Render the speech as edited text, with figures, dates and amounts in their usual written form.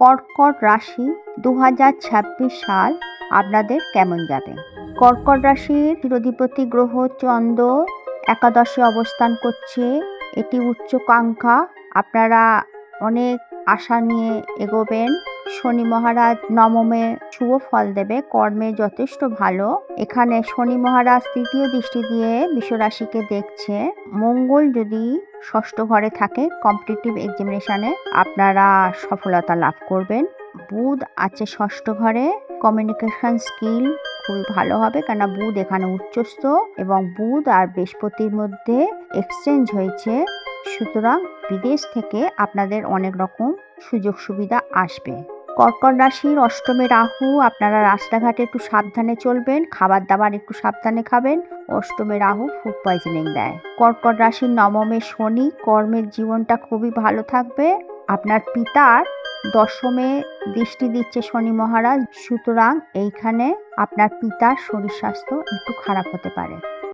কর্কট রাশি 2026 সাল আপনাদের কেমন যাবে। কর্কট রাশির অধিপতি গ্রহ চন্দ্র একাদশে অবস্থান করছে। এটি উচ্চাকাঙ্ক্ষা, আপনারা অনেক আশা নিয়ে এগোবেন। শনি মহারাজ নবমে শুভ ফল দেবে, কর্মে যথেষ্ট ভালো। এখানে শনি মহারাজ তৃতীয় দৃষ্টি দিয়ে বিশ্বরাশিকে দেখছে। মঙ্গল যদি ষষ্ঠ ঘরে থাকে, কম্পিটিটিভ এক্সামিনেশনে আপনারা সফলতা লাভ করবেন। বুধ আছে ষষ্ঠ ঘরে, কমিউনিকেশন স্কিল খুবই ভালো হবে, কেননা বুধ এখানে উচ্চস্থ এবং বুধ আর বৃহস্পতির মধ্যে এক্সচেঞ্জ হয়েছে। সুতরাং বিদেশ থেকে আপনাদের অনেক রকম সুযোগ সুবিধা আসবে। কর্কট রাশির অষ্টমে রাহু, আপনারা রাস্তাঘাটে একটু সাবধানে চলবেন, খাবার দাবার একটু সাবধানে খাবেন। অষ্টমে রাহু ফুড পয়জনিং দেয়। কর্কট রাশির নবমে শনি, কর্মের জীবনটা খুবই ভালো থাকবে। আপনার পিতার দশমে দৃষ্টি দিচ্ছে শনি মহারাজ, সুতরাং এইখানে আপনার পিতার শরীর স্বাস্থ্য একটু খারাপ হতে পারে।